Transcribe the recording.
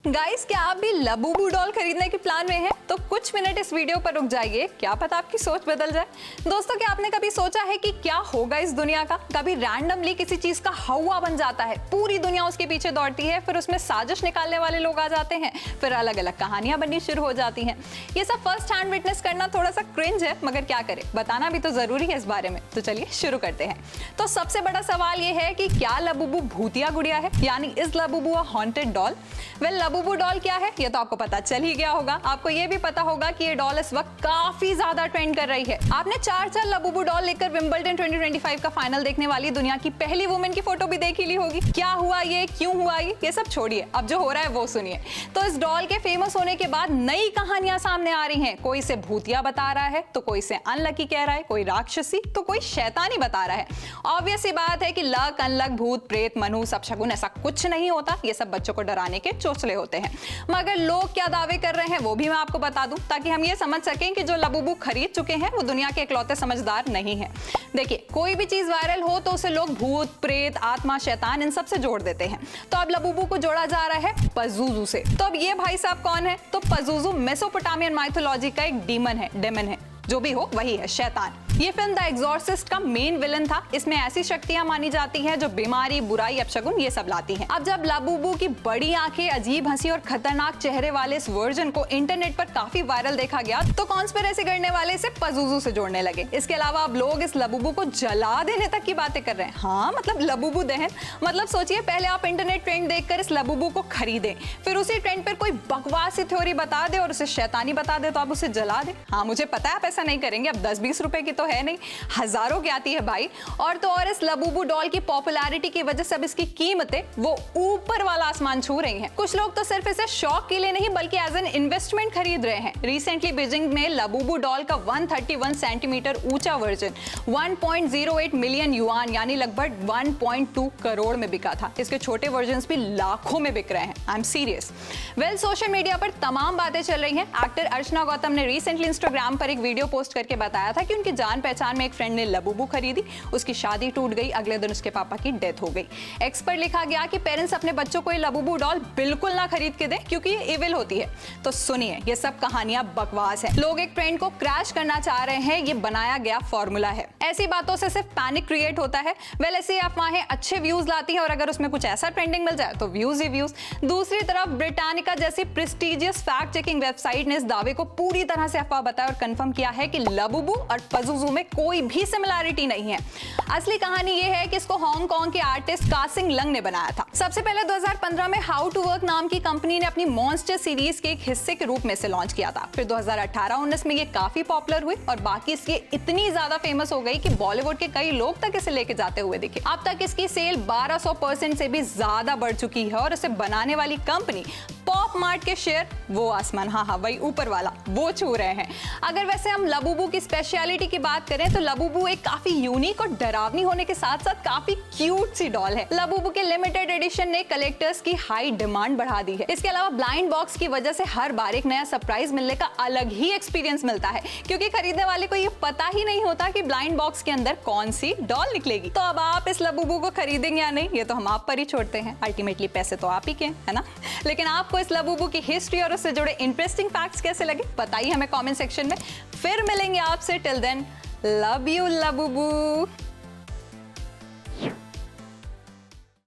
Guys, क्या आप भी लबूबू डॉल खरीदने के प्लान में हैं? तो कुछ मिनट इस वीडियो पर रुक जाइए, क्या पता आपकी सोच बदल जाए। दोस्तों, क्या आपने कभी सोचा है कि क्या होगा इस दुनिया का? कभी रैंडमली किसी चीज का हवा बन जाता है, पूरी दुनिया उसके पीछे दौड़ती है, फिर उसमें साजिश निकालने वाले लोग आ जाते हैं, फिर अलग अलग कहानियां बननी शुरू हो जाती हैं। ये सब फर्स्ट हैंड विटनेस करना थोड़ा सा क्रिंज है, मगर क्या करें, बताना भी तो जरूरी है इस बारे में। तो चलिए शुरू करते हैं। तो सबसे बड़ा सवाल ये है कि क्या लबूबू भूतिया गुड़िया है, यानी is Labubu a haunted doll? Well, Labubu doll क्या है ये तो आपको पता चल ही गया होगा। आपको ये भी पता होगा कि ये डॉल इस वक्त काफी ज्यादा ट्रेंड कर रही है। आपने चार लबूबू डॉल लेकर विंबलडन 2025 का फाइनल देखने वाली दुनिया की पहली वुमेन की फोटो भी देख ही ली होगी। क्या हुआ ये, क्यों हुआ ये सब छोड़िए, अब जो हो रहा है वो सुनिए। तो इस डॉल के फेमस होने के बाद नई कहानियां सामने आ रही हैं। कोई इसे भूतिया बता रहा है, तो कोई इसे अनलकी कह रहा है, कोई राक्षसी, तो कोई शैतानी बता रहा है। ऑब्वियस सी बात है कि लक, अनलक, भूत, प्रेत, मनहूस, अपशगुन, ऐसा कुछ नहीं होता। ये सब बच्चों को डराने के चोचले होते हैं। मगर लोग क्या दावे कर रहे हैं वो भी मैं आपको बता दूं, ताकि हम ये समझ सकें कि जो लबूबू खरीद चुके हैं वो दुनिया के इकलौते समझदार नहीं है। देखिए, कोई भी चीज वायरल हो तो उसे लोग भूत, प्रेत, आत्मा, शैतान इन सब से जोड़ देते हैं। तो अब लबूबू को जोड़ा जा रहा है पज़ुज़ू से। तो अब ये भाई साहब कौन है? तो पज़ुज़ू मेसोपोटामियन माइथोलॉजी का एक डेमन है, जो भी हो वही है, शैतान। ये फिल्म द एग्जॉर्सिस्ट का मेन विलन था। इसमें ऐसी शक्तियां मानी जाती हैं जो बीमारी, बुराई, अपशगुन ये सब लाती हैं। अब जब लबूबू की बड़ी आंखें, अजीब हंसी और खतरनाक चेहरे वाले इस वर्जन को इंटरनेट पर काफी वायरल देखा गया, तो कॉन्स्पिरेसी करने वाले इसे पज़ुज़ू से जोड़ने लगे। इसके अलावा अब लोग इस लबूबू को जला देने तक की बातें कर रहे हैं। हाँ, मतलब लबूबू दहन। मतलब सोचिए, पहले आप इंटरनेट ट्रेंड देखकर इस लबूबू को खरीदें, फिर उसी ट्रेंड पर कोई बकवास सी थ्योरी बता दे और उसे शैतानी बता दे तो आप उसे जला दे। हाँ, मुझे पता है आप ऐसा नहीं करेंगे। अब 10-20 रुपए की तो है नहीं, हजारों की आती है भाई। और तो और इस लबूबू डॉल की पॉपुलैरिटी की वजह से अब इसकी कीमतें वो ऊपर वाला आसमान छू रही हैं। कुछ लोग तो सिर्फ इसे शौक के लिए नहीं बल्कि एज एन इन्वेस्टमेंट खरीद रहे हैं। रिसेंटली बीजिंग में लबूबू डॉल का 131 सेंटीमीटर ऊंचा वर्जन 1.08 मिलियन युआन यानी लगभग 1.2 करोड़ में बिका था। इसके छोटे वर्जन भी लाखों में बिक रहे हैं। I am serious. Well, social media पर तमाम बातें चल रही हैं। एक्टर अर्चना गौतम ने रिसेंटली इंस्टाग्राम पर एक वीडियो पोस्ट करके बताया था कि उनकी जान पहचान में एक फ्रेंड ने लबूबू खरीदी, उसकी शादी टूट गई, अगले दिन उसके पापा की डेथ हो गई। एक्स पर लिखा गया कि पेरेंट्स अपने बच्चों को ये लबूबू डॉल बिल्कुल ना खरीद के दें, क्योंकि ये इविल होती है। तो सुनिए, ये सब कहानियां बकवास है। लोग एक ट्रेंड को क्रैश करना चाह रहे हैं, ये बनाया गया फॉर्मूला है। ऐसी बातों से सिर्फ पैनिक क्रिएट होता है। वेल, ऐसी अफवाहें अच्छे व्यूज लाती हैं और अगर उसमें कुछ ऐसा ट्रेंडिंग मिल जाए तो व्यूज ही व्यूज। दूसरी तरफ ब्रिटानिका जैसी प्रेस्टिजियस फैक्ट चेकिंग वेबसाइट ने इस दावे को पूरी तरह से अफवाह बताया और कंफर्म किया है कि लबूबू और पज़ुज़ू में कोई भी सिमिलरिटी नहीं है। असली कहानी यह है कि इसको हांगकांग के आर्टिस्ट कासिंग लंग ने बनाया था। सबसे पहले 2015 में हाउ टू वर्क नाम की कंपनी ने अपनी मॉन्स्टर सीरीज के एक हिस्से के रूप में इसे लॉन्च किया था। फिर 2018-19 में ये काफी पॉपुलर हुई और बाकी इसकी इतनी ज्यादा फेमस हो गई कि बॉलीवुड के कई लोग तक इसे लेके जाते हुए दिखे। अब तक इसकी सेल 1200% से भी ज्यादा बढ़ चुकी है और इसे बनाने वाली कंपनी पॉप मार्ट के शेयर वो आसमान, हाँ वही ऊपर वाला, वो छू रहे हैं। अगर वैसे हम लबूबू की स्पेशलिटी की बात करें तो लबूबू एक काफी यूनिक और डरावनी होने के साथ साथ काफी क्यूट सी डॉल है। लबूबू के लिमिटेड एडिशन ने कलेक्टर्स की हाई डिमांड बढ़ा दी है। इसके अलावा ब्लाइंड बॉक्स की वजह से हर बार एक नया सरप्राइज मिलने का अलग ही एक्सपीरियंस मिलता है, क्योंकि खरीदने वाले को ये पता ही नहीं होता कि ब्लाइंड बॉक्स के अंदर कौन सी डॉल निकलेगी। तो अब आप इस लबूबू को खरीदेंगे या नहीं, ये तो हम आप पर ही छोड़ते हैं। अल्टीमेटली पैसे तो आप ही के, है ना? लेकिन आपको इस लबूबू की हिस्ट्री और उससे जुड़े इंटरेस्टिंग फैक्ट्स कैसे लगे बताइए हमें कमेंट सेक्शन में। फिर मिलेंगे आपसे। Till then, love you Labubu.